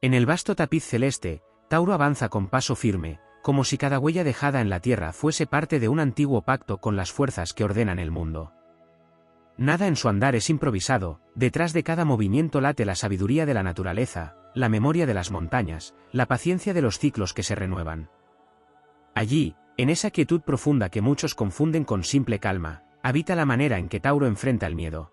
En el vasto tapiz celeste, Tauro avanza con paso firme, como si cada huella dejada en la tierra fuese parte de un antiguo pacto con las fuerzas que ordenan el mundo. Nada en su andar es improvisado, detrás de cada movimiento late la sabiduría de la naturaleza, la memoria de las montañas, la paciencia de los ciclos que se renuevan. Allí, en esa quietud profunda que muchos confunden con simple calma, habita la manera en que Tauro enfrenta el miedo.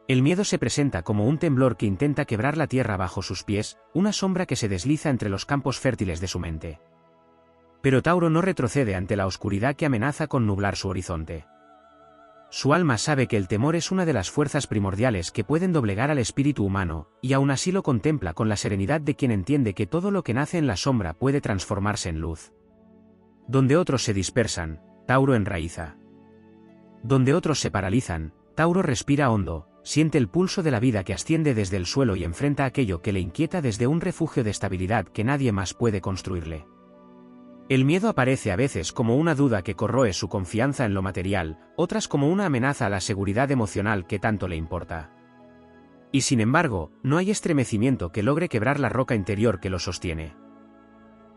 El miedo se presenta como un temblor que intenta quebrar la tierra bajo sus pies, una sombra que se desliza entre los campos fértiles de su mente. Pero Tauro no retrocede ante la oscuridad que amenaza con nublar su horizonte. Su alma sabe que el temor es una de las fuerzas primordiales que pueden doblegar al espíritu humano, y aún así lo contempla con la serenidad de quien entiende que todo lo que nace en la sombra puede transformarse en luz. Donde otros se dispersan, Tauro enraiza. Donde otros se paralizan, Tauro respira hondo, siente el pulso de la vida que asciende desde el suelo y enfrenta aquello que le inquieta desde un refugio de estabilidad que nadie más puede construirle. El miedo aparece a veces como una duda que corroe su confianza en lo material, otras como una amenaza a la seguridad emocional que tanto le importa. Y sin embargo, no hay estremecimiento que logre quebrar la roca interior que lo sostiene.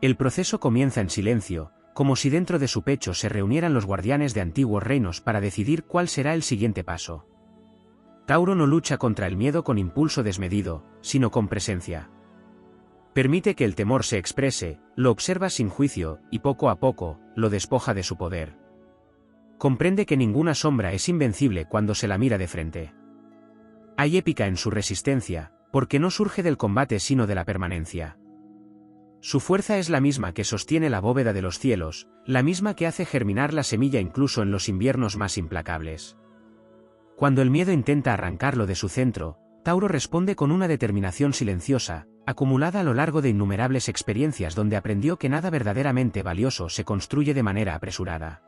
El proceso comienza en silencio, como si dentro de su pecho se reunieran los guardianes de antiguos reinos para decidir cuál será el siguiente paso. Tauro no lucha contra el miedo con impulso desmedido, sino con presencia. Permite que el temor se exprese, lo observa sin juicio, y poco a poco, lo despoja de su poder. Comprende que ninguna sombra es invencible cuando se la mira de frente. Hay épica en su resistencia, porque no surge del combate sino de la permanencia. Su fuerza es la misma que sostiene la bóveda de los cielos, la misma que hace germinar la semilla incluso en los inviernos más implacables. Cuando el miedo intenta arrancarlo de su centro, Tauro responde con una determinación silenciosa, acumulada a lo largo de innumerables experiencias donde aprendió que nada verdaderamente valioso se construye de manera apresurada.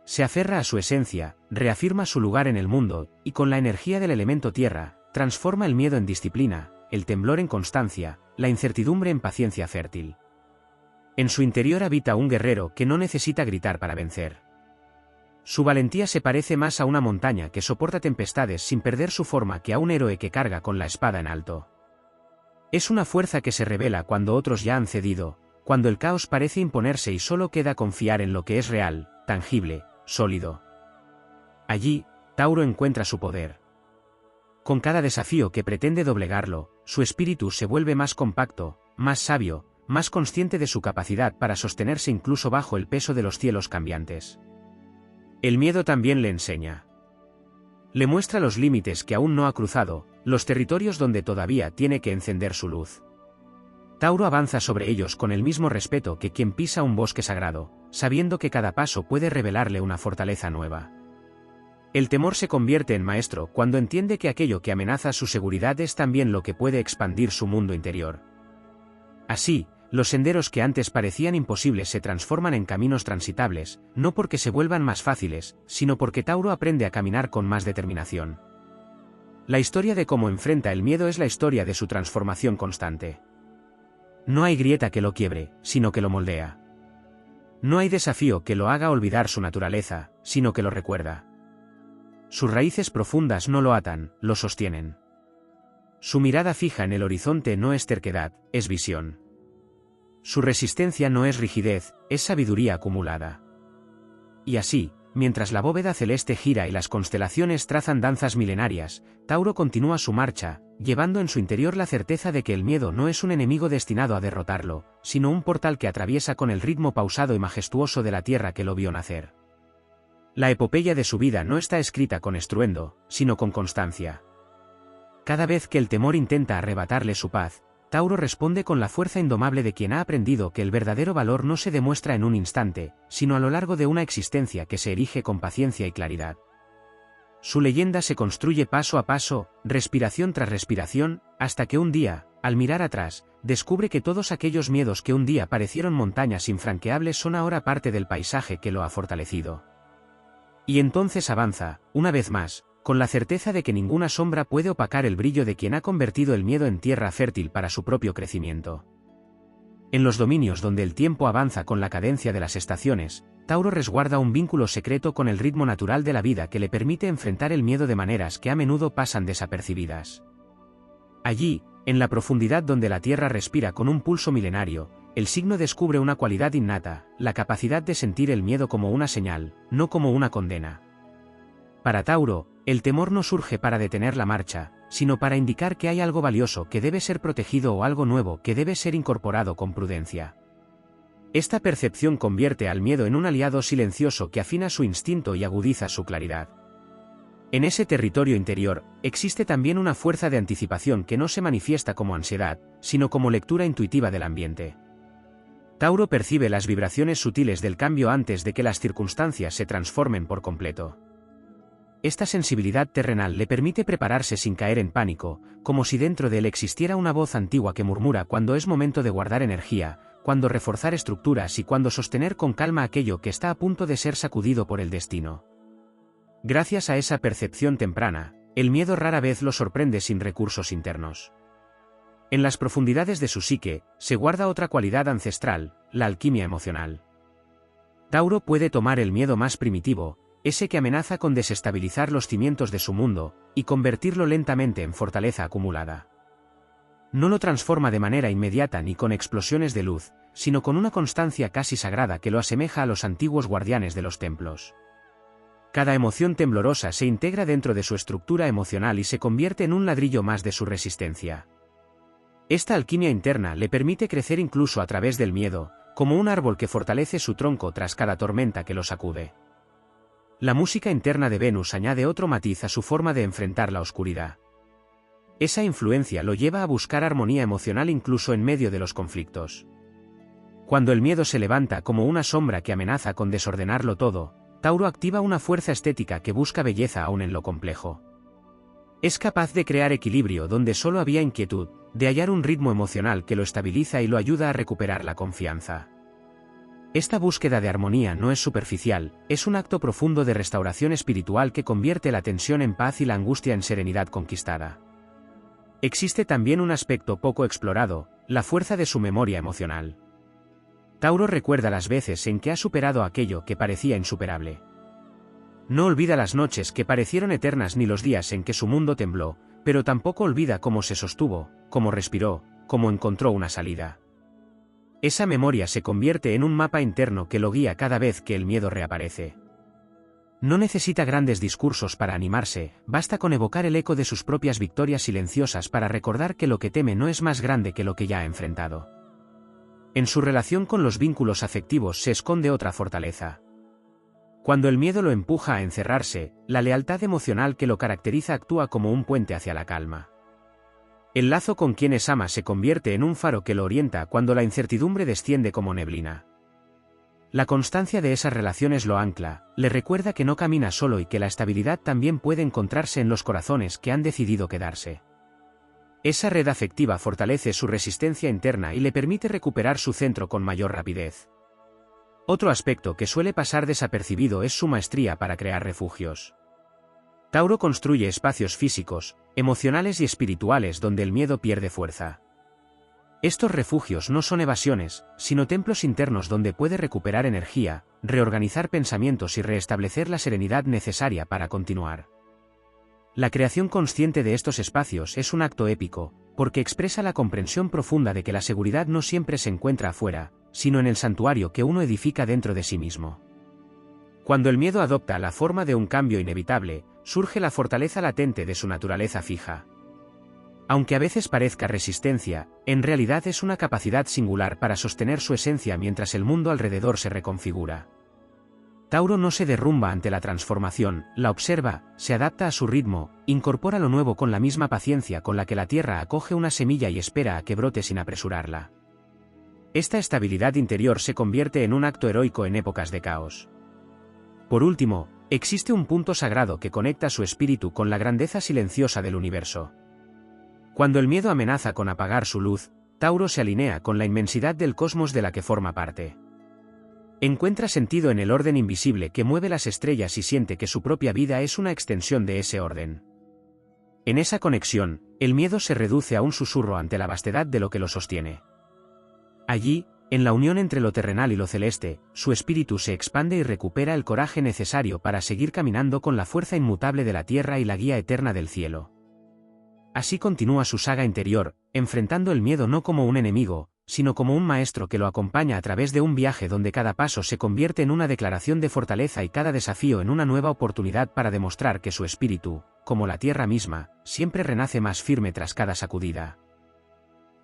Se aferra a su esencia, reafirma su lugar en el mundo, y con la energía del elemento tierra, transforma el miedo en disciplina, el temblor en constancia, la incertidumbre en paciencia fértil. En su interior habita un guerrero que no necesita gritar para vencer. Su valentía se parece más a una montaña que soporta tempestades sin perder su forma que a un héroe que carga con la espada en alto. Es una fuerza que se revela cuando otros ya han cedido, cuando el caos parece imponerse y solo queda confiar en lo que es real, tangible, sólido. Allí, Tauro encuentra su poder. Con cada desafío que pretende doblegarlo, su espíritu se vuelve más compacto, más sabio, más consciente de su capacidad para sostenerse incluso bajo el peso de los cielos cambiantes. El miedo también le enseña. Le muestra los límites que aún no ha cruzado, los territorios donde todavía tiene que encender su luz. Tauro avanza sobre ellos con el mismo respeto que quien pisa un bosque sagrado, sabiendo que cada paso puede revelarle una fortaleza nueva. El temor se convierte en maestro cuando entiende que aquello que amenaza su seguridad es también lo que puede expandir su mundo interior. Así, los senderos que antes parecían imposibles se transforman en caminos transitables, no porque se vuelvan más fáciles, sino porque Tauro aprende a caminar con más determinación. La historia de cómo enfrenta el miedo es la historia de su transformación constante. No hay grieta que lo quiebre, sino que lo moldea. No hay desafío que lo haga olvidar su naturaleza, sino que lo recuerda. Sus raíces profundas no lo atan, lo sostienen. Su mirada fija en el horizonte no es terquedad, es visión. Su resistencia no es rigidez, es sabiduría acumulada. Y así, mientras la bóveda celeste gira y las constelaciones trazan danzas milenarias, Tauro continúa su marcha, llevando en su interior la certeza de que el miedo no es un enemigo destinado a derrotarlo, sino un portal que atraviesa con el ritmo pausado y majestuoso de la tierra que lo vio nacer. La epopeya de su vida no está escrita con estruendo, sino con constancia. Cada vez que el temor intenta arrebatarle su paz, Tauro responde con la fuerza indomable de quien ha aprendido que el verdadero valor no se demuestra en un instante, sino a lo largo de una existencia que se erige con paciencia y claridad. Su leyenda se construye paso a paso, respiración tras respiración, hasta que un día, al mirar atrás, descubre que todos aquellos miedos que un día parecieron montañas infranqueables son ahora parte del paisaje que lo ha fortalecido. Y entonces avanza, una vez más, con la certeza de que ninguna sombra puede opacar el brillo de quien ha convertido el miedo en tierra fértil para su propio crecimiento. En los dominios donde el tiempo avanza con la cadencia de las estaciones, Tauro resguarda un vínculo secreto con el ritmo natural de la vida que le permite enfrentar el miedo de maneras que a menudo pasan desapercibidas. Allí, En la profundidad donde la Tierra respira con un pulso milenario, el signo descubre una cualidad innata, la capacidad de sentir el miedo como una señal, no como una condena. Para Tauro, el temor no surge para detener la marcha, sino para indicar que hay algo valioso que debe ser protegido o algo nuevo que debe ser incorporado con prudencia. Esta percepción convierte al miedo en un aliado silencioso que afina su instinto y agudiza su claridad. En ese territorio interior, existe también una fuerza de anticipación que no se manifiesta como ansiedad, sino como lectura intuitiva del ambiente. Tauro percibe las vibraciones sutiles del cambio antes de que las circunstancias se transformen por completo. Esta sensibilidad terrenal le permite prepararse sin caer en pánico, como si dentro de él existiera una voz antigua que murmura cuando es momento de guardar energía, cuando reforzar estructuras y cuando sostener con calma aquello que está a punto de ser sacudido por el destino. Gracias a esa percepción temprana, el miedo rara vez lo sorprende sin recursos internos. En las profundidades de su psique, se guarda otra cualidad ancestral, la alquimia emocional. Tauro puede tomar el miedo más primitivo, ese que amenaza con desestabilizar los cimientos de su mundo, y convertirlo lentamente en fortaleza acumulada. No lo transforma de manera inmediata ni con explosiones de luz, sino con una constancia casi sagrada que lo asemeja a los antiguos guardianes de los templos. Cada emoción temblorosa se integra dentro de su estructura emocional y se convierte en un ladrillo más de su resistencia. Esta alquimia interna le permite crecer incluso a través del miedo, como un árbol que fortalece su tronco tras cada tormenta que lo sacude. La música interna de Venus añade otro matiz a su forma de enfrentar la oscuridad. Esa influencia lo lleva a buscar armonía emocional incluso en medio de los conflictos. Cuando el miedo se levanta como una sombra que amenaza con desordenarlo todo, Tauro activa una fuerza estética que busca belleza aún en lo complejo. Es capaz de crear equilibrio donde solo había inquietud, de hallar un ritmo emocional que lo estabiliza y lo ayuda a recuperar la confianza. Esta búsqueda de armonía no es superficial, es un acto profundo de restauración espiritual que convierte la tensión en paz y la angustia en serenidad conquistada. Existe también un aspecto poco explorado, la fuerza de su memoria emocional. Tauro recuerda las veces en que ha superado aquello que parecía insuperable. No olvida las noches que parecieron eternas ni los días en que su mundo tembló, pero tampoco olvida cómo se sostuvo, cómo respiró, cómo encontró una salida. Esa memoria se convierte en un mapa interno que lo guía cada vez que el miedo reaparece. No necesita grandes discursos para animarse, basta con evocar el eco de sus propias victorias silenciosas para recordar que lo que teme no es más grande que lo que ya ha enfrentado. En su relación con los vínculos afectivos se esconde otra fortaleza. Cuando el miedo lo empuja a encerrarse, la lealtad emocional que lo caracteriza actúa como un puente hacia la calma. El lazo con quienes ama se convierte en un faro que lo orienta cuando la incertidumbre desciende como neblina. La constancia de esas relaciones lo ancla, le recuerda que no camina solo y que la estabilidad también puede encontrarse en los corazones que han decidido quedarse. Esa red afectiva fortalece su resistencia interna y le permite recuperar su centro con mayor rapidez. Otro aspecto que suele pasar desapercibido es su maestría para crear refugios. Tauro construye espacios físicos, emocionales y espirituales donde el miedo pierde fuerza. Estos refugios no son evasiones, sino templos internos donde puede recuperar energía, reorganizar pensamientos y restablecer la serenidad necesaria para continuar. La creación consciente de estos espacios es un acto épico, porque expresa la comprensión profunda de que la seguridad no siempre se encuentra afuera, sino en el santuario que uno edifica dentro de sí mismo. Cuando el miedo adopta la forma de un cambio inevitable, surge la fortaleza latente de su naturaleza fija. Aunque a veces parezca resistencia, en realidad es una capacidad singular para sostener su esencia mientras el mundo alrededor se reconfigura. Tauro no se derrumba ante la transformación, la observa, se adapta a su ritmo, incorpora lo nuevo con la misma paciencia con la que la tierra acoge una semilla y espera a que brote sin apresurarla. Esta estabilidad interior se convierte en un acto heroico en épocas de caos. Por último, existe un punto sagrado que conecta su espíritu con la grandeza silenciosa del universo. Cuando el miedo amenaza con apagar su luz, Tauro se alinea con la inmensidad del cosmos de la que forma parte. Encuentra sentido en el orden invisible que mueve las estrellas y siente que su propia vida es una extensión de ese orden. En esa conexión, el miedo se reduce a un susurro ante la vastedad de lo que lo sostiene. Allí, en la unión entre lo terrenal y lo celeste, su espíritu se expande y recupera el coraje necesario para seguir caminando con la fuerza inmutable de la tierra y la guía eterna del cielo. Así continúa su saga interior, enfrentando el miedo no como un enemigo, sino como un maestro que lo acompaña a través de un viaje donde cada paso se convierte en una declaración de fortaleza y cada desafío en una nueva oportunidad para demostrar que su espíritu, como la tierra misma, siempre renace más firme tras cada sacudida.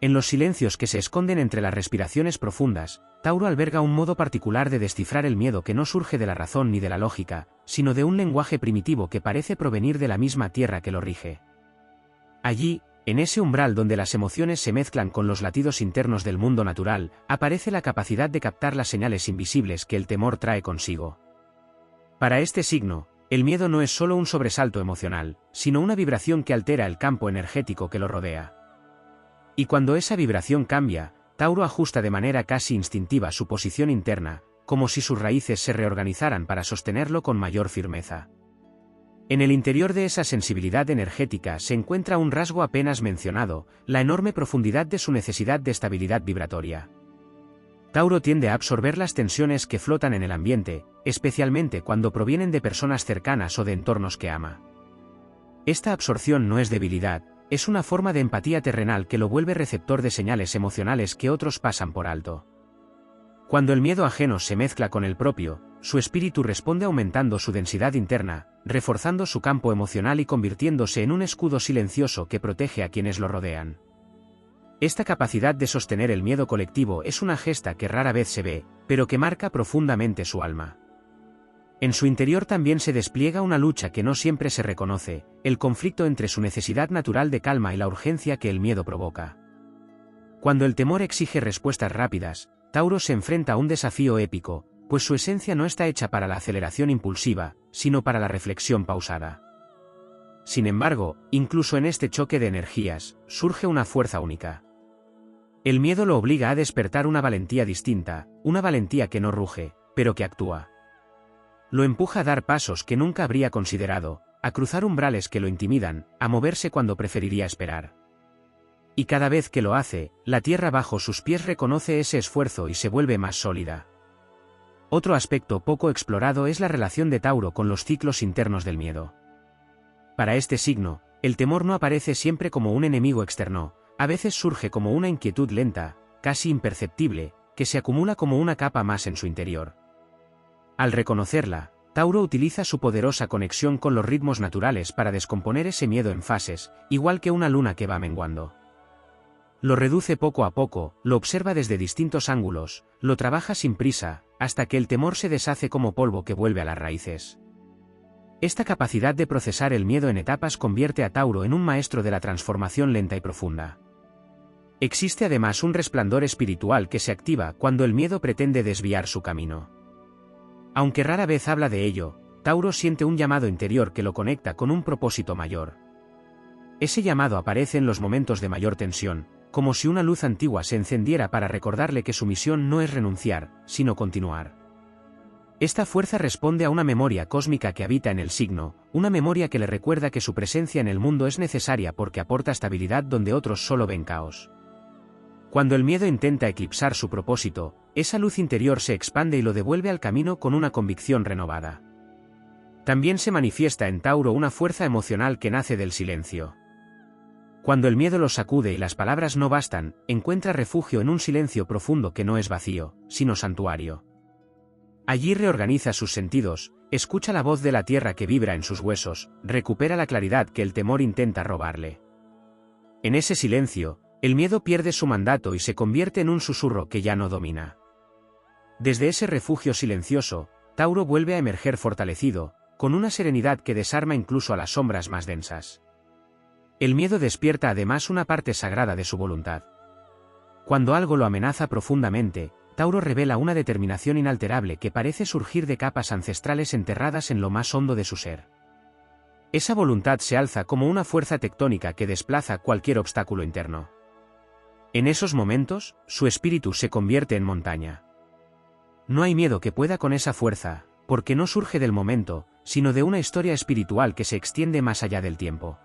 En los silencios que se esconden entre las respiraciones profundas, Tauro alberga un modo particular de descifrar el miedo que no surge de la razón ni de la lógica, sino de un lenguaje primitivo que parece provenir de la misma tierra que lo rige. Allí, en ese umbral donde las emociones se mezclan con los latidos internos del mundo natural, aparece la capacidad de captar las señales invisibles que el temor trae consigo. Para este signo, el miedo no es solo un sobresalto emocional, sino una vibración que altera el campo energético que lo rodea. Y cuando esa vibración cambia, Tauro ajusta de manera casi instintiva su posición interna, como si sus raíces se reorganizaran para sostenerlo con mayor firmeza. En el interior de esa sensibilidad energética se encuentra un rasgo apenas mencionado, la enorme profundidad de su necesidad de estabilidad vibratoria. Tauro tiende a absorber las tensiones que flotan en el ambiente, especialmente cuando provienen de personas cercanas o de entornos que ama. Esta absorción no es debilidad, es una forma de empatía terrenal que lo vuelve receptor de señales emocionales que otros pasan por alto. Cuando el miedo ajeno se mezcla con el propio, su espíritu responde aumentando su densidad interna, reforzando su campo emocional y convirtiéndose en un escudo silencioso que protege a quienes lo rodean. Esta capacidad de sostener el miedo colectivo es una gesta que rara vez se ve, pero que marca profundamente su alma. En su interior también se despliega una lucha que no siempre se reconoce, el conflicto entre su necesidad natural de calma y la urgencia que el miedo provoca. Cuando el temor exige respuestas rápidas, Tauro se enfrenta a un desafío épico, pues su esencia no está hecha para la aceleración impulsiva, sino para la reflexión pausada. Sin embargo, incluso en este choque de energías, surge una fuerza única. El miedo lo obliga a despertar una valentía distinta, una valentía que no ruge, pero que actúa. Lo empuja a dar pasos que nunca habría considerado, a cruzar umbrales que lo intimidan, a moverse cuando preferiría esperar. Y cada vez que lo hace, la tierra bajo sus pies reconoce ese esfuerzo y se vuelve más sólida. Otro aspecto poco explorado es la relación de Tauro con los ciclos internos del miedo. Para este signo, el temor no aparece siempre como un enemigo externo, a veces surge como una inquietud lenta, casi imperceptible, que se acumula como una capa más en su interior. Al reconocerla, Tauro utiliza su poderosa conexión con los ritmos naturales para descomponer ese miedo en fases, igual que una luna que va menguando. Lo reduce poco a poco, lo observa desde distintos ángulos, lo trabaja sin prisa, hasta que el temor se deshace como polvo que vuelve a las raíces. Esta capacidad de procesar el miedo en etapas convierte a Tauro en un maestro de la transformación lenta y profunda. Existe además un resplandor espiritual que se activa cuando el miedo pretende desviar su camino. Aunque rara vez habla de ello, Tauro siente un llamado interior que lo conecta con un propósito mayor. Ese llamado aparece en los momentos de mayor tensión, como si una luz antigua se encendiera para recordarle que su misión no es renunciar, sino continuar. Esta fuerza responde a una memoria cósmica que habita en el signo, una memoria que le recuerda que su presencia en el mundo es necesaria porque aporta estabilidad donde otros solo ven caos. Cuando el miedo intenta eclipsar su propósito, esa luz interior se expande y lo devuelve al camino con una convicción renovada. También se manifiesta en Tauro una fuerza emocional que nace del silencio. Cuando el miedo lo sacude y las palabras no bastan, encuentra refugio en un silencio profundo que no es vacío, sino santuario. Allí reorganiza sus sentidos, escucha la voz de la tierra que vibra en sus huesos, recupera la claridad que el temor intenta robarle. En ese silencio, el miedo pierde su mandato y se convierte en un susurro que ya no domina. Desde ese refugio silencioso, Tauro vuelve a emerger fortalecido, con una serenidad que desarma incluso a las sombras más densas. El miedo despierta además una parte sagrada de su voluntad. Cuando algo lo amenaza profundamente, Tauro revela una determinación inalterable que parece surgir de capas ancestrales enterradas en lo más hondo de su ser. Esa voluntad se alza como una fuerza tectónica que desplaza cualquier obstáculo interno. En esos momentos, su espíritu se convierte en montaña. No hay miedo que pueda con esa fuerza, porque no surge del momento, sino de una historia espiritual que se extiende más allá del tiempo.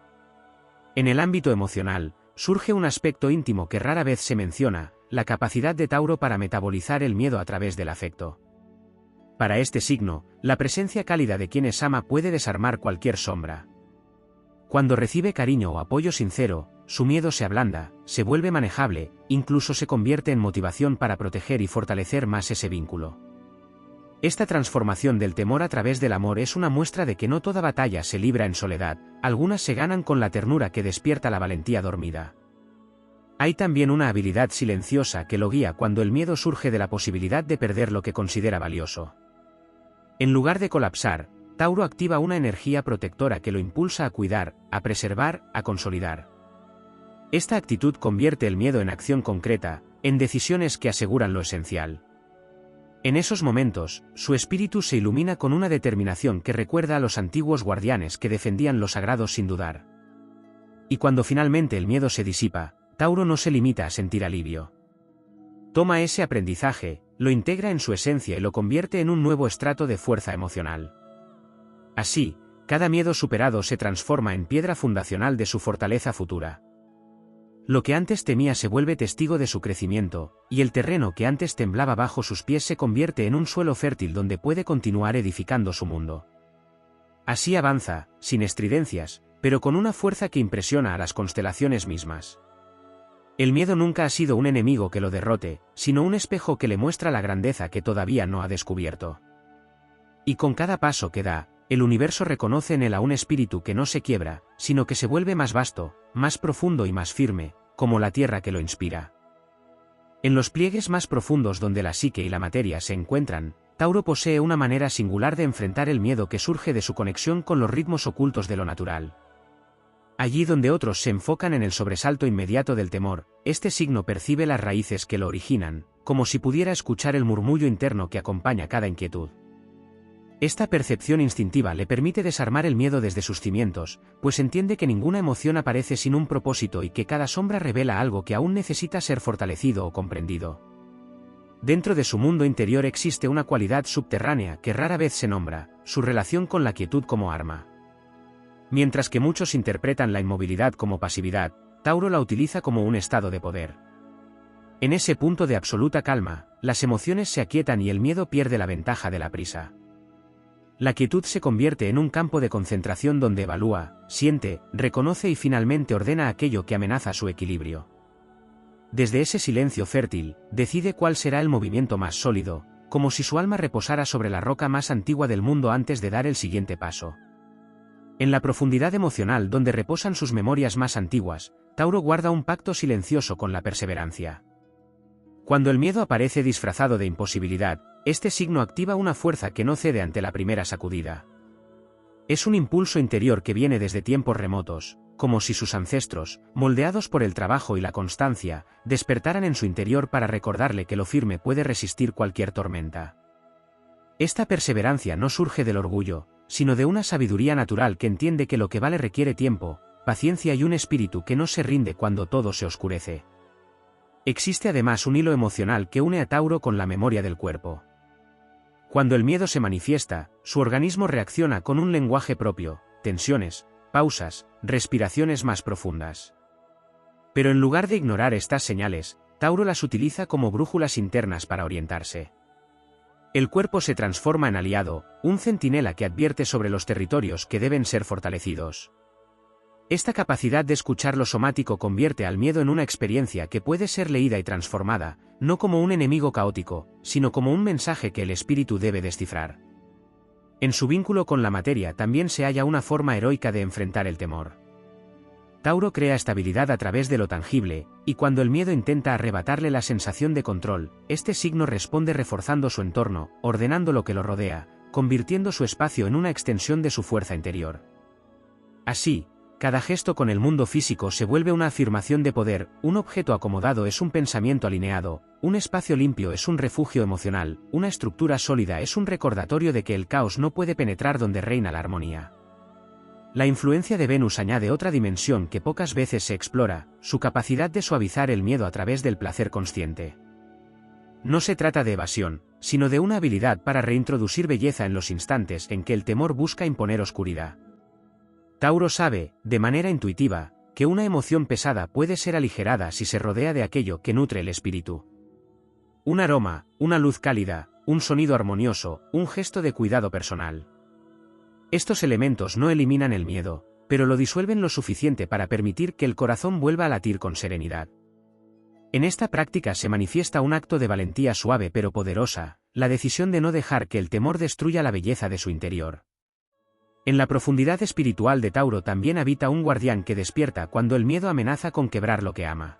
En el ámbito emocional, surge un aspecto íntimo que rara vez se menciona, la capacidad de Tauro para metabolizar el miedo a través del afecto. Para este signo, la presencia cálida de quienes ama puede desarmar cualquier sombra. Cuando recibe cariño o apoyo sincero, su miedo se ablanda, se vuelve manejable, incluso se convierte en motivación para proteger y fortalecer más ese vínculo. Esta transformación del temor a través del amor es una muestra de que no toda batalla se libra en soledad, algunas se ganan con la ternura que despierta la valentía dormida. Hay también una habilidad silenciosa que lo guía cuando el miedo surge de la posibilidad de perder lo que considera valioso. En lugar de colapsar, Tauro activa una energía protectora que lo impulsa a cuidar, a preservar, a consolidar. Esta actitud convierte el miedo en acción concreta, en decisiones que aseguran lo esencial. En esos momentos, su espíritu se ilumina con una determinación que recuerda a los antiguos guardianes que defendían lo sagrado sin dudar. Y cuando finalmente el miedo se disipa, Tauro no se limita a sentir alivio. Toma ese aprendizaje, lo integra en su esencia y lo convierte en un nuevo estrato de fuerza emocional. Así, cada miedo superado se transforma en piedra fundacional de su fortaleza futura. Lo que antes temía se vuelve testigo de su crecimiento, y el terreno que antes temblaba bajo sus pies se convierte en un suelo fértil donde puede continuar edificando su mundo. Así avanza, sin estridencias, pero con una fuerza que impresiona a las constelaciones mismas. El miedo nunca ha sido un enemigo que lo derrote, sino un espejo que le muestra la grandeza que todavía no ha descubierto. Y con cada paso que da, el universo reconoce en él a un espíritu que no se quiebra, sino que se vuelve más vasto, más profundo y más firme, como la tierra que lo inspira. En los pliegues más profundos donde la psique y la materia se encuentran, Tauro posee una manera singular de enfrentar el miedo que surge de su conexión con los ritmos ocultos de lo natural. Allí donde otros se enfocan en el sobresalto inmediato del temor, este signo percibe las raíces que lo originan, como si pudiera escuchar el murmullo interno que acompaña cada inquietud. Esta percepción instintiva le permite desarmar el miedo desde sus cimientos, pues entiende que ninguna emoción aparece sin un propósito y que cada sombra revela algo que aún necesita ser fortalecido o comprendido. Dentro de su mundo interior existe una cualidad subterránea que rara vez se nombra, su relación con la quietud como arma. Mientras que muchos interpretan la inmovilidad como pasividad, Tauro la utiliza como un estado de poder. En ese punto de absoluta calma, las emociones se aquietan y el miedo pierde la ventaja de la prisa. La quietud se convierte en un campo de concentración donde evalúa, siente, reconoce y finalmente ordena aquello que amenaza su equilibrio. Desde ese silencio fértil, decide cuál será el movimiento más sólido, como si su alma reposara sobre la roca más antigua del mundo antes de dar el siguiente paso. En la profundidad emocional donde reposan sus memorias más antiguas, Tauro guarda un pacto silencioso con la perseverancia. Cuando el miedo aparece disfrazado de imposibilidad, este signo activa una fuerza que no cede ante la primera sacudida. Es un impulso interior que viene desde tiempos remotos, como si sus ancestros, moldeados por el trabajo y la constancia, despertaran en su interior para recordarle que lo firme puede resistir cualquier tormenta. Esta perseverancia no surge del orgullo, sino de una sabiduría natural que entiende que lo que vale requiere tiempo, paciencia y un espíritu que no se rinde cuando todo se oscurece. Existe además un hilo emocional que une a Tauro con la memoria del cuerpo. Cuando el miedo se manifiesta, su organismo reacciona con un lenguaje propio, tensiones, pausas, respiraciones más profundas. Pero en lugar de ignorar estas señales, Tauro las utiliza como brújulas internas para orientarse. El cuerpo se transforma en aliado, un centinela que advierte sobre los territorios que deben ser fortalecidos. Esta capacidad de escuchar lo somático convierte al miedo en una experiencia que puede ser leída y transformada, no como un enemigo caótico, sino como un mensaje que el espíritu debe descifrar. En su vínculo con la materia también se halla una forma heroica de enfrentar el temor. Tauro crea estabilidad a través de lo tangible, y cuando el miedo intenta arrebatarle la sensación de control, este signo responde reforzando su entorno, ordenando lo que lo rodea, convirtiendo su espacio en una extensión de su fuerza interior. Así, cada gesto con el mundo físico se vuelve una afirmación de poder, un objeto acomodado es un pensamiento alineado, un espacio limpio es un refugio emocional, una estructura sólida es un recordatorio de que el caos no puede penetrar donde reina la armonía. La influencia de Venus añade otra dimensión que pocas veces se explora, su capacidad de suavizar el miedo a través del placer consciente. No se trata de evasión, sino de una habilidad para reintroducir belleza en los instantes en que el temor busca imponer oscuridad. Tauro sabe, de manera intuitiva, que una emoción pesada puede ser aligerada si se rodea de aquello que nutre el espíritu. Un aroma, una luz cálida, un sonido armonioso, un gesto de cuidado personal. Estos elementos no eliminan el miedo, pero lo disuelven lo suficiente para permitir que el corazón vuelva a latir con serenidad. En esta práctica se manifiesta un acto de valentía suave pero poderosa, la decisión de no dejar que el temor destruya la belleza de su interior. En la profundidad espiritual de Tauro también habita un guardián que despierta cuando el miedo amenaza con quebrar lo que ama.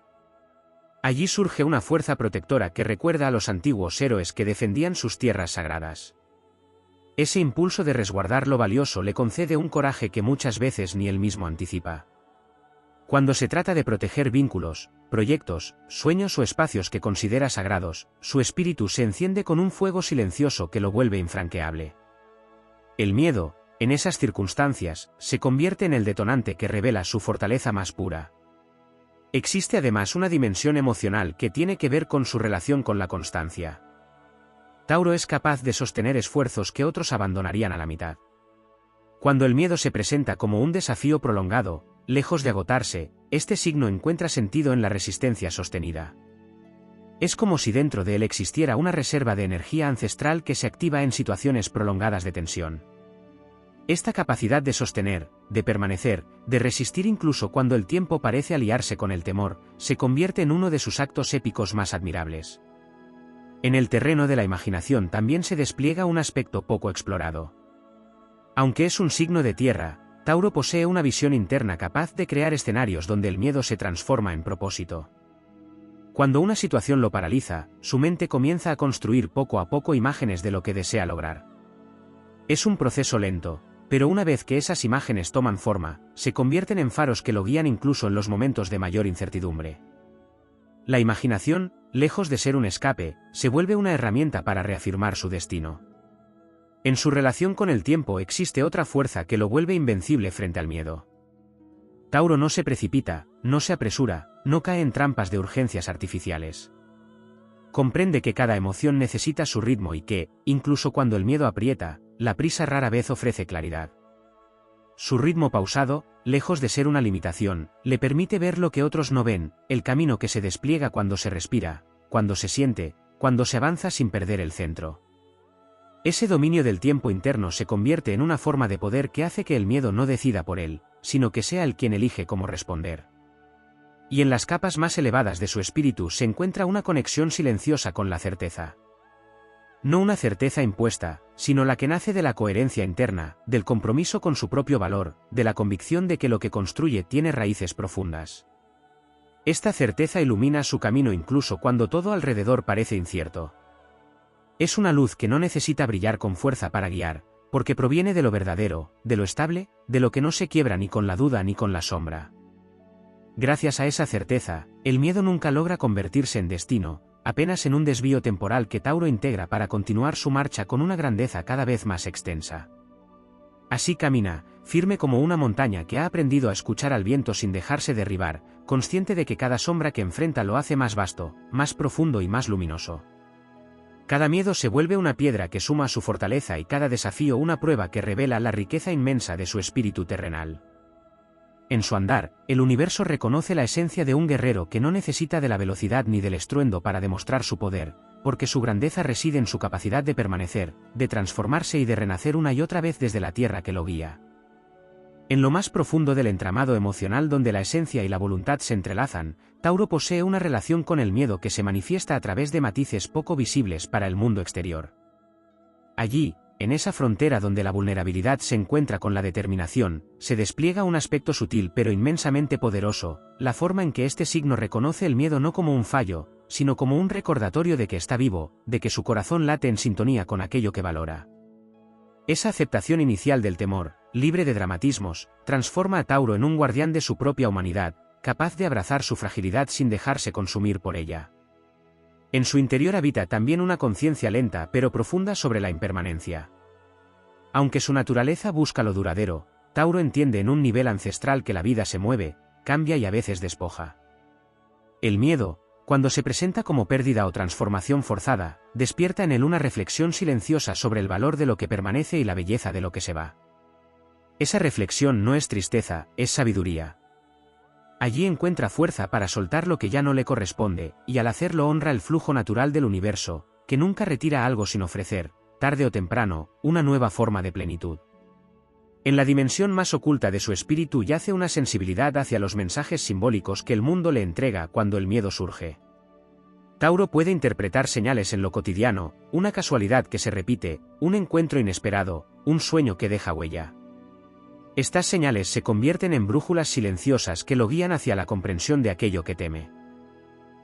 Allí surge una fuerza protectora que recuerda a los antiguos héroes que defendían sus tierras sagradas. Ese impulso de resguardar lo valioso le concede un coraje que muchas veces ni él mismo anticipa. Cuando se trata de proteger vínculos, proyectos, sueños o espacios que considera sagrados, su espíritu se enciende con un fuego silencioso que lo vuelve infranqueable. El miedo, en esas circunstancias, se convierte en el detonante que revela su fortaleza más pura. Existe además una dimensión emocional que tiene que ver con su relación con la constancia. Tauro es capaz de sostener esfuerzos que otros abandonarían a la mitad. Cuando el miedo se presenta como un desafío prolongado, lejos de agotarse, este signo encuentra sentido en la resistencia sostenida. Es como si dentro de él existiera una reserva de energía ancestral que se activa en situaciones prolongadas de tensión. Esta capacidad de sostener, de permanecer, de resistir incluso cuando el tiempo parece aliarse con el temor, se convierte en uno de sus actos épicos más admirables. En el terreno de la imaginación también se despliega un aspecto poco explorado. Aunque es un signo de tierra, Tauro posee una visión interna capaz de crear escenarios donde el miedo se transforma en propósito. Cuando una situación lo paraliza, su mente comienza a construir poco a poco imágenes de lo que desea lograr. Es un proceso lento, pero una vez que esas imágenes toman forma, se convierten en faros que lo guían incluso en los momentos de mayor incertidumbre. La imaginación, lejos de ser un escape, se vuelve una herramienta para reafirmar su destino. En su relación con el tiempo existe otra fuerza que lo vuelve invencible frente al miedo. Tauro no se precipita, no se apresura, no cae en trampas de urgencias artificiales. Comprende que cada emoción necesita su ritmo y que, incluso cuando el miedo aprieta, la prisa rara vez ofrece claridad. Su ritmo pausado, lejos de ser una limitación, le permite ver lo que otros no ven, el camino que se despliega cuando se respira, cuando se siente, cuando se avanza sin perder el centro. Ese dominio del tiempo interno se convierte en una forma de poder que hace que el miedo no decida por él, sino que sea él quien elige cómo responder. Y en las capas más elevadas de su espíritu se encuentra una conexión silenciosa con la certeza. No una certeza impuesta, sino la que nace de la coherencia interna, del compromiso con su propio valor, de la convicción de que lo que construye tiene raíces profundas. Esta certeza ilumina su camino incluso cuando todo alrededor parece incierto. Es una luz que no necesita brillar con fuerza para guiar, porque proviene de lo verdadero, de lo estable, de lo que no se quiebra ni con la duda ni con la sombra. Gracias a esa certeza, el miedo nunca logra convertirse en destino, apenas en un desvío temporal que Tauro integra para continuar su marcha con una grandeza cada vez más extensa. Así camina, firme como una montaña que ha aprendido a escuchar al viento sin dejarse derribar, consciente de que cada sombra que enfrenta lo hace más vasto, más profundo y más luminoso. Cada miedo se vuelve una piedra que suma a su fortaleza y cada desafío una prueba que revela la riqueza inmensa de su espíritu terrenal. En su andar, el universo reconoce la esencia de un guerrero que no necesita de la velocidad ni del estruendo para demostrar su poder, porque su grandeza reside en su capacidad de permanecer, de transformarse y de renacer una y otra vez desde la tierra que lo guía. En lo más profundo del entramado emocional donde la esencia y la voluntad se entrelazan, Tauro posee una relación con el miedo que se manifiesta a través de matices poco visibles para el mundo exterior. Allí, en esa frontera donde la vulnerabilidad se encuentra con la determinación, se despliega un aspecto sutil pero inmensamente poderoso, la forma en que este signo reconoce el miedo no como un fallo, sino como un recordatorio de que está vivo, de que su corazón late en sintonía con aquello que valora. Esa aceptación inicial del temor, libre de dramatismos, transforma a Tauro en un guardián de su propia humanidad, capaz de abrazar su fragilidad sin dejarse consumir por ella. En su interior habita también una conciencia lenta pero profunda sobre la impermanencia. Aunque su naturaleza busca lo duradero, Tauro entiende en un nivel ancestral que la vida se mueve, cambia y a veces despoja. El miedo, cuando se presenta como pérdida o transformación forzada, despierta en él una reflexión silenciosa sobre el valor de lo que permanece y la belleza de lo que se va. Esa reflexión no es tristeza, es sabiduría. Allí encuentra fuerza para soltar lo que ya no le corresponde, y al hacerlo honra el flujo natural del universo, que nunca retira algo sin ofrecer, tarde o temprano, una nueva forma de plenitud. En la dimensión más oculta de su espíritu yace una sensibilidad hacia los mensajes simbólicos que el mundo le entrega cuando el miedo surge. Tauro puede interpretar señales en lo cotidiano, una casualidad que se repite, un encuentro inesperado, un sueño que deja huella. Estas señales se convierten en brújulas silenciosas que lo guían hacia la comprensión de aquello que teme.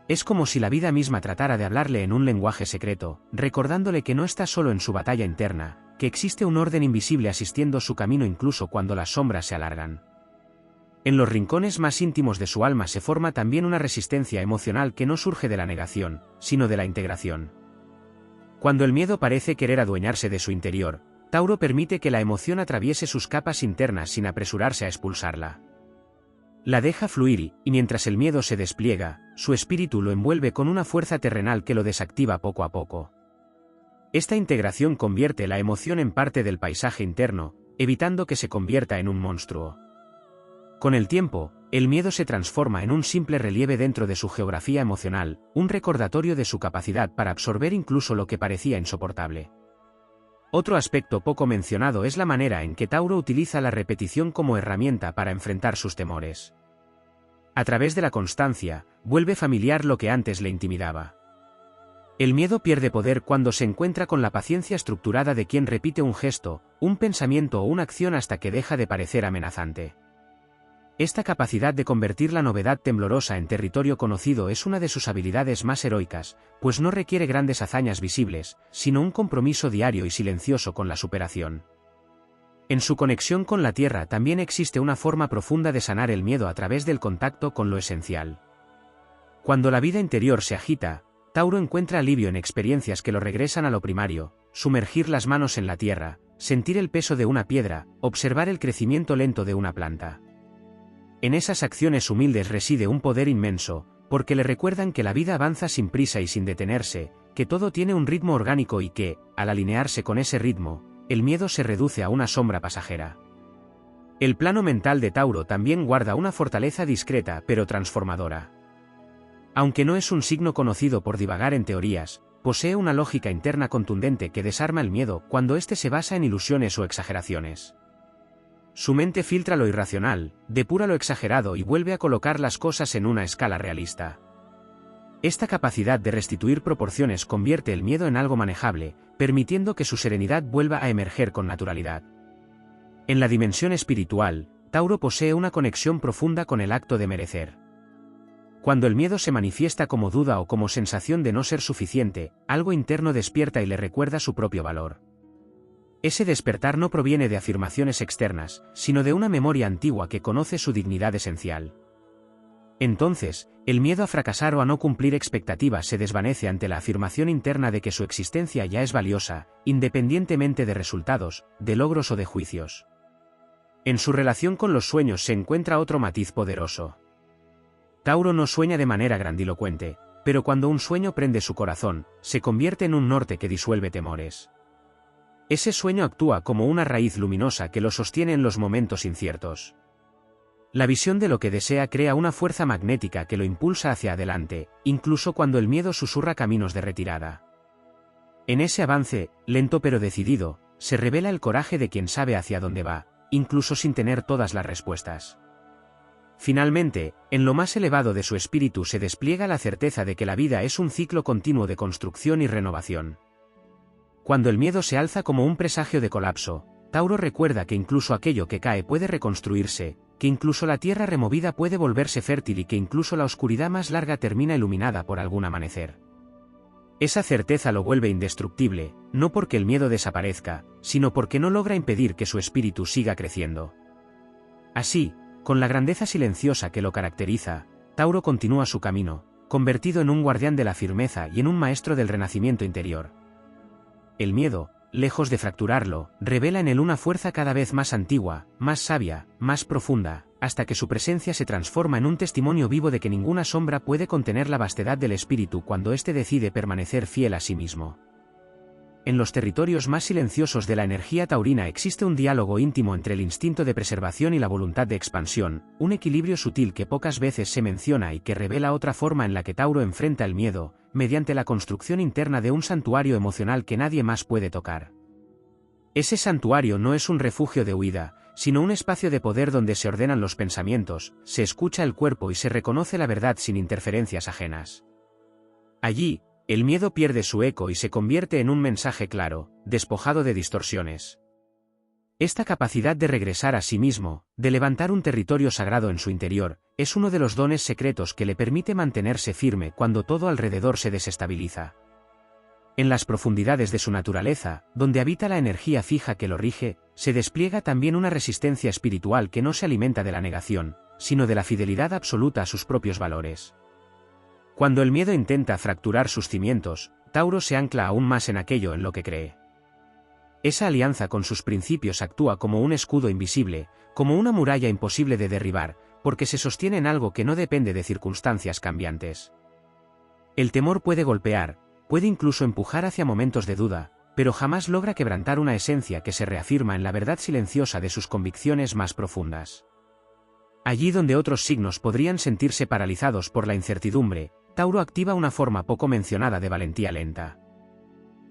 Es como si la vida misma tratara de hablarle en un lenguaje secreto, recordándole que no está solo en su batalla interna, que existe un orden invisible asistiendo su camino incluso cuando las sombras se alargan. En los rincones más íntimos de su alma se forma también una resistencia emocional que no surge de la negación, sino de la integración. Cuando el miedo parece querer adueñarse de su interior, Tauro permite que la emoción atraviese sus capas internas sin apresurarse a expulsarla. La deja fluir y mientras el miedo se despliega, su espíritu lo envuelve con una fuerza terrenal que lo desactiva poco a poco. Esta integración convierte la emoción en parte del paisaje interno, evitando que se convierta en un monstruo. Con el tiempo, el miedo se transforma en un simple relieve dentro de su geografía emocional, un recordatorio de su capacidad para absorber incluso lo que parecía insoportable. Otro aspecto poco mencionado es la manera en que Tauro utiliza la repetición como herramienta para enfrentar sus temores. A través de la constancia, vuelve familiar lo que antes le intimidaba. El miedo pierde poder cuando se encuentra con la paciencia estructurada de quien repite un gesto, un pensamiento o una acción hasta que deja de parecer amenazante. Esta capacidad de convertir la novedad temblorosa en territorio conocido es una de sus habilidades más heroicas, pues no requiere grandes hazañas visibles, sino un compromiso diario y silencioso con la superación. En su conexión con la tierra también existe una forma profunda de sanar el miedo a través del contacto con lo esencial. Cuando la vida interior se agita, Tauro encuentra alivio en experiencias que lo regresan a lo primario, sumergir las manos en la tierra, sentir el peso de una piedra, observar el crecimiento lento de una planta. En esas acciones humildes reside un poder inmenso, porque le recuerdan que la vida avanza sin prisa y sin detenerse, que todo tiene un ritmo orgánico y que, al alinearse con ese ritmo, el miedo se reduce a una sombra pasajera. El plano mental de Tauro también guarda una fortaleza discreta pero transformadora. Aunque no es un signo conocido por divagar en teorías, posee una lógica interna contundente que desarma el miedo cuando éste se basa en ilusiones o exageraciones. Su mente filtra lo irracional, depura lo exagerado y vuelve a colocar las cosas en una escala realista. Esta capacidad de restituir proporciones convierte el miedo en algo manejable, permitiendo que su serenidad vuelva a emerger con naturalidad. En la dimensión espiritual, Tauro posee una conexión profunda con el acto de merecer. Cuando el miedo se manifiesta como duda o como sensación de no ser suficiente, algo interno despierta y le recuerda su propio valor. Ese despertar no proviene de afirmaciones externas, sino de una memoria antigua que conoce su dignidad esencial. Entonces, el miedo a fracasar o a no cumplir expectativas se desvanece ante la afirmación interna de que su existencia ya es valiosa, independientemente de resultados, de logros o de juicios. En su relación con los sueños se encuentra otro matiz poderoso. Tauro no sueña de manera grandilocuente, pero cuando un sueño prende su corazón, se convierte en un norte que disuelve temores. Ese sueño actúa como una raíz luminosa que lo sostiene en los momentos inciertos. La visión de lo que desea crea una fuerza magnética que lo impulsa hacia adelante, incluso cuando el miedo susurra caminos de retirada. En ese avance, lento pero decidido, se revela el coraje de quien sabe hacia dónde va, incluso sin tener todas las respuestas. Finalmente, en lo más elevado de su espíritu se despliega la certeza de que la vida es un ciclo continuo de construcción y renovación. Cuando el miedo se alza como un presagio de colapso, Tauro recuerda que incluso aquello que cae puede reconstruirse, que incluso la tierra removida puede volverse fértil y que incluso la oscuridad más larga termina iluminada por algún amanecer. Esa certeza lo vuelve indestructible, no porque el miedo desaparezca, sino porque no logra impedir que su espíritu siga creciendo. Así, con la grandeza silenciosa que lo caracteriza, Tauro continúa su camino, convertido en un guardián de la firmeza y en un maestro del renacimiento interior. El miedo, lejos de fracturarlo, revela en él una fuerza cada vez más antigua, más sabia, más profunda, hasta que su presencia se transforma en un testimonio vivo de que ninguna sombra puede contener la vastedad del espíritu cuando éste decide permanecer fiel a sí mismo. En los territorios más silenciosos de la energía taurina existe un diálogo íntimo entre el instinto de preservación y la voluntad de expansión, un equilibrio sutil que pocas veces se menciona y que revela otra forma en la que Tauro enfrenta el miedo, mediante la construcción interna de un santuario emocional que nadie más puede tocar. Ese santuario no es un refugio de huida, sino un espacio de poder donde se ordenan los pensamientos, se escucha el cuerpo y se reconoce la verdad sin interferencias ajenas. Allí, el miedo pierde su eco y se convierte en un mensaje claro, despojado de distorsiones. Esta capacidad de regresar a sí mismo, de levantar un territorio sagrado en su interior, es uno de los dones secretos que le permite mantenerse firme cuando todo alrededor se desestabiliza. En las profundidades de su naturaleza, donde habita la energía fija que lo rige, se despliega también una resistencia espiritual que no se alimenta de la negación, sino de la fidelidad absoluta a sus propios valores. Cuando el miedo intenta fracturar sus cimientos, Tauro se ancla aún más en aquello en lo que cree. Esa alianza con sus principios actúa como un escudo invisible, como una muralla imposible de derribar, porque se sostiene en algo que no depende de circunstancias cambiantes. El temor puede golpear, puede incluso empujar hacia momentos de duda, pero jamás logra quebrantar una esencia que se reafirma en la verdad silenciosa de sus convicciones más profundas. Allí donde otros signos podrían sentirse paralizados por la incertidumbre, Tauro activa una forma poco mencionada de valentía lenta.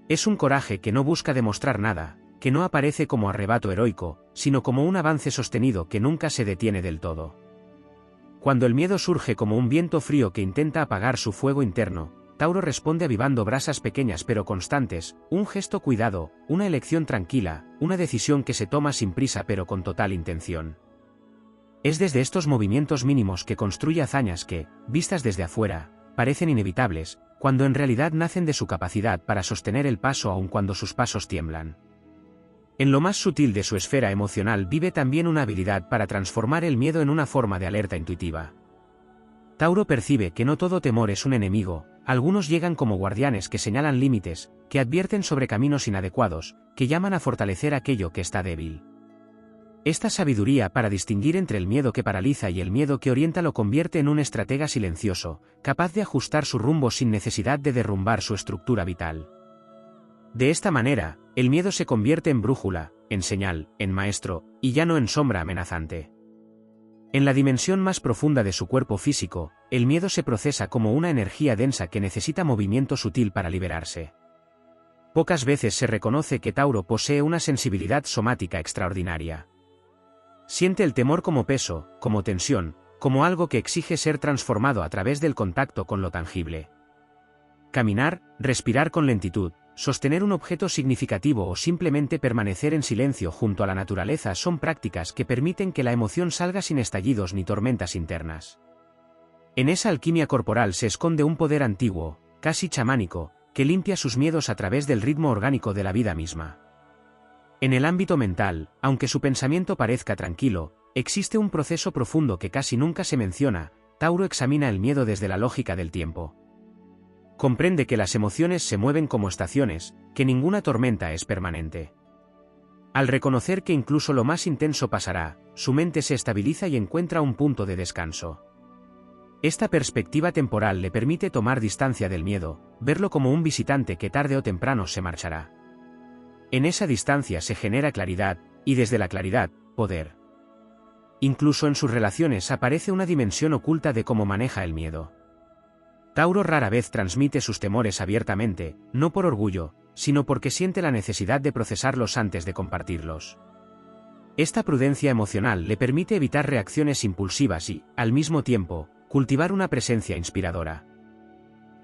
Es un coraje que no busca demostrar nada, que no aparece como arrebato heroico, sino como un avance sostenido que nunca se detiene del todo. Cuando el miedo surge como un viento frío que intenta apagar su fuego interno, Tauro responde avivando brasas pequeñas pero constantes, un gesto cuidado, una elección tranquila, una decisión que se toma sin prisa pero con total intención. Es desde estos movimientos mínimos que construye hazañas que, vistas desde afuera, parecen inevitables, cuando en realidad nacen de su capacidad para sostener el paso aun cuando sus pasos tiemblan. En lo más sutil de su esfera emocional vive también una habilidad para transformar el miedo en una forma de alerta intuitiva. Tauro percibe que no todo temor es un enemigo, algunos llegan como guardianes que señalan límites, que advierten sobre caminos inadecuados, que llaman a fortalecer aquello que está débil. Esta sabiduría para distinguir entre el miedo que paraliza y el miedo que orienta lo convierte en un estratega silencioso, capaz de ajustar su rumbo sin necesidad de derrumbar su estructura vital. De esta manera, el miedo se convierte en brújula, en señal, en maestro, y ya no en sombra amenazante. En la dimensión más profunda de su cuerpo físico, el miedo se procesa como una energía densa que necesita movimiento sutil para liberarse. Pocas veces se reconoce que Tauro posee una sensibilidad somática extraordinaria. Siente el temor como peso, como tensión, como algo que exige ser transformado a través del contacto con lo tangible. Caminar, respirar con lentitud, sostener un objeto significativo o simplemente permanecer en silencio junto a la naturaleza son prácticas que permiten que la emoción salga sin estallidos ni tormentas internas. En esa alquimia corporal se esconde un poder antiguo, casi chamánico, que limpia sus miedos a través del ritmo orgánico de la vida misma. En el ámbito mental, aunque su pensamiento parezca tranquilo, existe un proceso profundo que casi nunca se menciona. Tauro examina el miedo desde la lógica del tiempo. Comprende que las emociones se mueven como estaciones, que ninguna tormenta es permanente. Al reconocer que incluso lo más intenso pasará, su mente se estabiliza y encuentra un punto de descanso. Esta perspectiva temporal le permite tomar distancia del miedo, verlo como un visitante que tarde o temprano se marchará. En esa distancia se genera claridad, y desde la claridad, poder. Incluso en sus relaciones aparece una dimensión oculta de cómo maneja el miedo. Tauro rara vez transmite sus temores abiertamente, no por orgullo, sino porque siente la necesidad de procesarlos antes de compartirlos. Esta prudencia emocional le permite evitar reacciones impulsivas y, al mismo tiempo, cultivar una presencia inspiradora.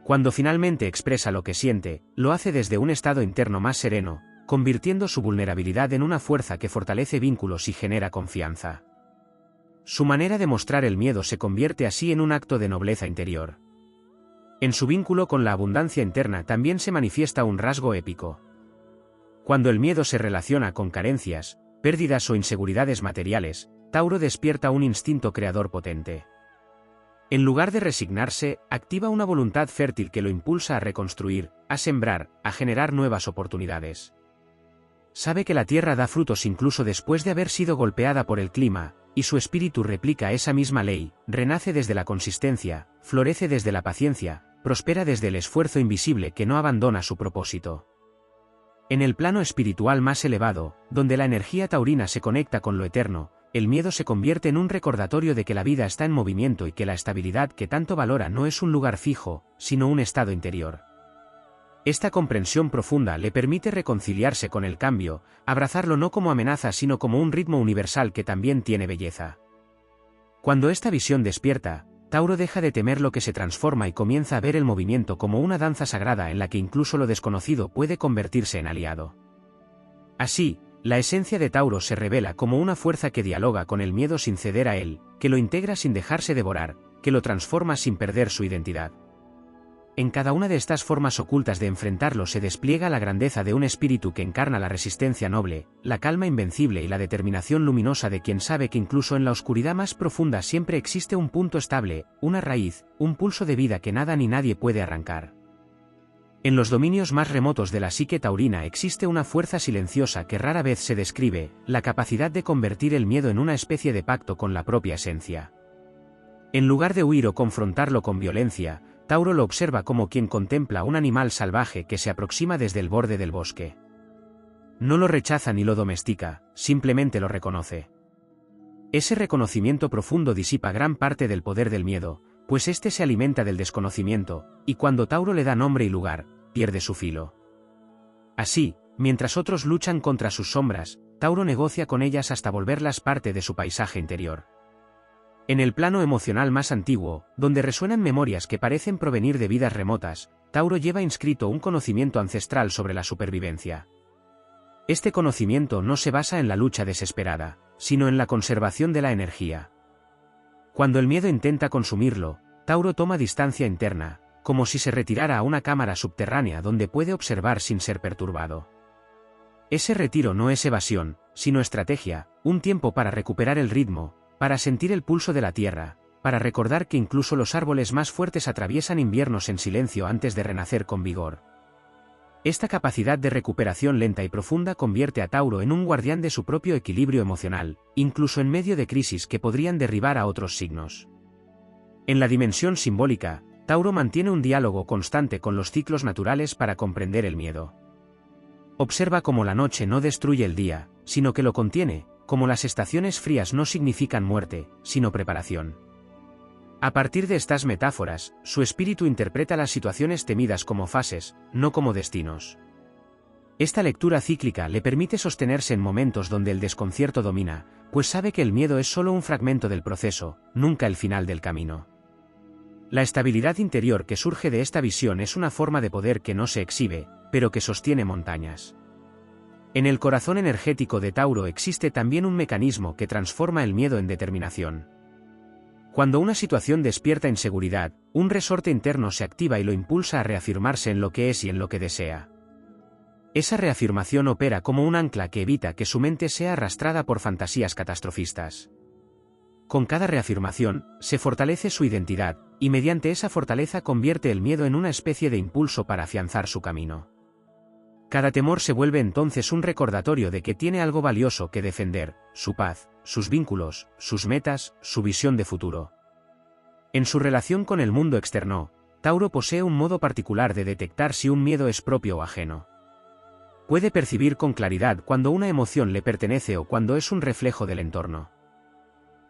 Cuando finalmente expresa lo que siente, lo hace desde un estado interno más sereno, convirtiendo su vulnerabilidad en una fuerza que fortalece vínculos y genera confianza. Su manera de mostrar el miedo se convierte así en un acto de nobleza interior. En su vínculo con la abundancia interna también se manifiesta un rasgo épico. Cuando el miedo se relaciona con carencias, pérdidas o inseguridades materiales, Tauro despierta un instinto creador potente. En lugar de resignarse, activa una voluntad fértil que lo impulsa a reconstruir, a sembrar, a generar nuevas oportunidades. Sabe que la tierra da frutos incluso después de haber sido golpeada por el clima, y su espíritu replica esa misma ley, renace desde la consistencia, florece desde la paciencia, prospera desde el esfuerzo invisible que no abandona su propósito. En el plano espiritual más elevado, donde la energía taurina se conecta con lo eterno, el miedo se convierte en un recordatorio de que la vida está en movimiento y que la estabilidad que tanto valora no es un lugar fijo, sino un estado interior. Esta comprensión profunda le permite reconciliarse con el cambio, abrazarlo no como amenaza sino como un ritmo universal que también tiene belleza. Cuando esta visión despierta, Tauro deja de temer lo que se transforma y comienza a ver el movimiento como una danza sagrada en la que incluso lo desconocido puede convertirse en aliado. Así, la esencia de Tauro se revela como una fuerza que dialoga con el miedo sin ceder a él, que lo integra sin dejarse devorar, que lo transforma sin perder su identidad. En cada una de estas formas ocultas de enfrentarlo se despliega la grandeza de un espíritu que encarna la resistencia noble, la calma invencible y la determinación luminosa de quien sabe que incluso en la oscuridad más profunda siempre existe un punto estable, una raíz, un pulso de vida que nada ni nadie puede arrancar. En los dominios más remotos de la psique taurina existe una fuerza silenciosa que rara vez se describe, la capacidad de convertir el miedo en una especie de pacto con la propia esencia. En lugar de huir o confrontarlo con violencia, Tauro lo observa como quien contempla un animal salvaje que se aproxima desde el borde del bosque. No lo rechaza ni lo domestica, simplemente lo reconoce. Ese reconocimiento profundo disipa gran parte del poder del miedo, pues éste se alimenta del desconocimiento, y cuando Tauro le da nombre y lugar, pierde su filo. Así, mientras otros luchan contra sus sombras, Tauro negocia con ellas hasta volverlas parte de su paisaje interior. En el plano emocional más antiguo, donde resuenan memorias que parecen provenir de vidas remotas, Tauro lleva inscrito un conocimiento ancestral sobre la supervivencia. Este conocimiento no se basa en la lucha desesperada, sino en la conservación de la energía. Cuando el miedo intenta consumirlo, Tauro toma distancia interna, como si se retirara a una cámara subterránea donde puede observar sin ser perturbado. Ese retiro no es evasión, sino estrategia, un tiempo para recuperar el ritmo, para sentir el pulso de la tierra, para recordar que incluso los árboles más fuertes atraviesan inviernos en silencio antes de renacer con vigor. Esta capacidad de recuperación lenta y profunda convierte a Tauro en un guardián de su propio equilibrio emocional, incluso en medio de crisis que podrían derribar a otros signos. En la dimensión simbólica, Tauro mantiene un diálogo constante con los ciclos naturales para comprender el miedo. Observa cómo la noche no destruye el día, sino que lo contiene, como las estaciones frías no significan muerte, sino preparación. A partir de estas metáforas, su espíritu interpreta las situaciones temidas como fases, no como destinos. Esta lectura cíclica le permite sostenerse en momentos donde el desconcierto domina, pues sabe que el miedo es solo un fragmento del proceso, nunca el final del camino. La estabilidad interior que surge de esta visión es una forma de poder que no se exhibe, pero que sostiene montañas. En el corazón energético de Tauro existe también un mecanismo que transforma el miedo en determinación. Cuando una situación despierta inseguridad, un resorte interno se activa y lo impulsa a reafirmarse en lo que es y en lo que desea. Esa reafirmación opera como un ancla que evita que su mente sea arrastrada por fantasías catastrofistas. Con cada reafirmación, se fortalece su identidad, y mediante esa fortaleza convierte el miedo en una especie de impulso para afianzar su camino. Cada temor se vuelve entonces un recordatorio de que tiene algo valioso que defender, su paz, sus vínculos, sus metas, su visión de futuro. En su relación con el mundo externo, Tauro posee un modo particular de detectar si un miedo es propio o ajeno. Puede percibir con claridad cuando una emoción le pertenece o cuando es un reflejo del entorno.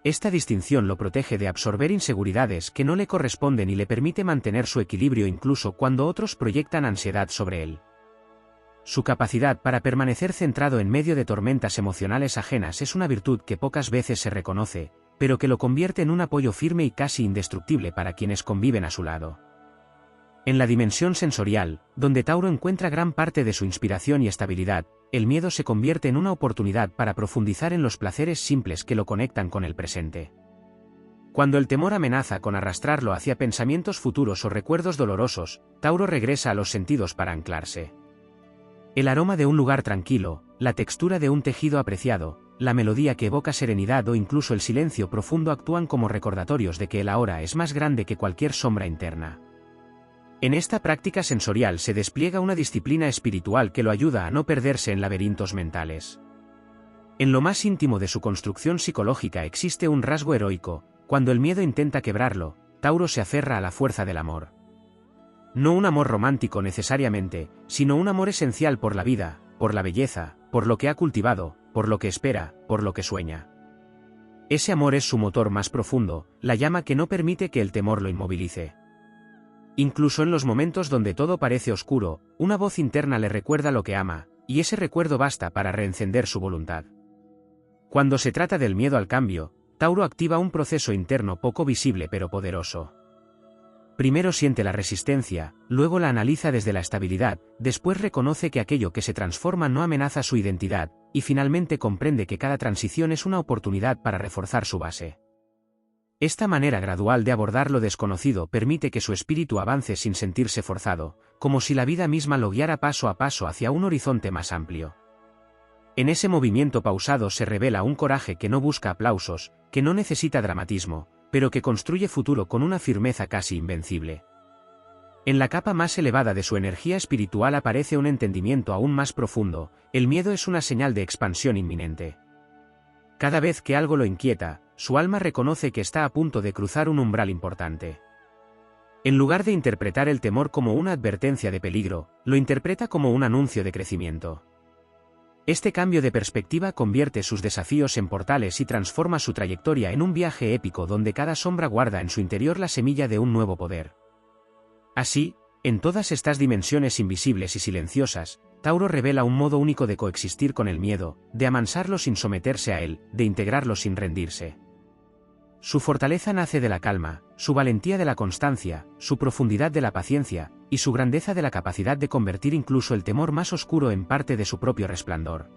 Esta distinción lo protege de absorber inseguridades que no le corresponden y le permite mantener su equilibrio incluso cuando otros proyectan ansiedad sobre él. Su capacidad para permanecer centrado en medio de tormentas emocionales ajenas es una virtud que pocas veces se reconoce, pero que lo convierte en un apoyo firme y casi indestructible para quienes conviven a su lado. En la dimensión sensorial, donde Tauro encuentra gran parte de su inspiración y estabilidad, el miedo se convierte en una oportunidad para profundizar en los placeres simples que lo conectan con el presente. Cuando el temor amenaza con arrastrarlo hacia pensamientos futuros o recuerdos dolorosos, Tauro regresa a los sentidos para anclarse. El aroma de un lugar tranquilo, la textura de un tejido apreciado, la melodía que evoca serenidad o incluso el silencio profundo actúan como recordatorios de que el ahora es más grande que cualquier sombra interna. En esta práctica sensorial se despliega una disciplina espiritual que lo ayuda a no perderse en laberintos mentales. En lo más íntimo de su construcción psicológica existe un rasgo heroico: cuando el miedo intenta quebrarlo, Tauro se aferra a la fuerza del amor. No un amor romántico necesariamente, sino un amor esencial por la vida, por la belleza, por lo que ha cultivado, por lo que espera, por lo que sueña. Ese amor es su motor más profundo, la llama que no permite que el temor lo inmovilice. Incluso en los momentos donde todo parece oscuro, una voz interna le recuerda lo que ama, y ese recuerdo basta para reencender su voluntad. Cuando se trata del miedo al cambio, Tauro activa un proceso interno poco visible pero poderoso. Primero siente la resistencia, luego la analiza desde la estabilidad, después reconoce que aquello que se transforma no amenaza su identidad, y finalmente comprende que cada transición es una oportunidad para reforzar su base. Esta manera gradual de abordar lo desconocido permite que su espíritu avance sin sentirse forzado, como si la vida misma lo guiara paso a paso hacia un horizonte más amplio. En ese movimiento pausado se revela un coraje que no busca aplausos, que no necesita dramatismo, pero que construye futuro con una firmeza casi invencible. En la capa más elevada de su energía espiritual aparece un entendimiento aún más profundo: el miedo es una señal de expansión inminente. Cada vez que algo lo inquieta, su alma reconoce que está a punto de cruzar un umbral importante. En lugar de interpretar el temor como una advertencia de peligro, lo interpreta como un anuncio de crecimiento. Este cambio de perspectiva convierte sus desafíos en portales y transforma su trayectoria en un viaje épico donde cada sombra guarda en su interior la semilla de un nuevo poder. Así, en todas estas dimensiones invisibles y silenciosas, Tauro revela un modo único de coexistir con el miedo, de amansarlo sin someterse a él, de integrarlo sin rendirse. Su fortaleza nace de la calma, su valentía de la constancia, su profundidad de la paciencia, y su grandeza de la capacidad de convertir incluso el temor más oscuro en parte de su propio resplandor.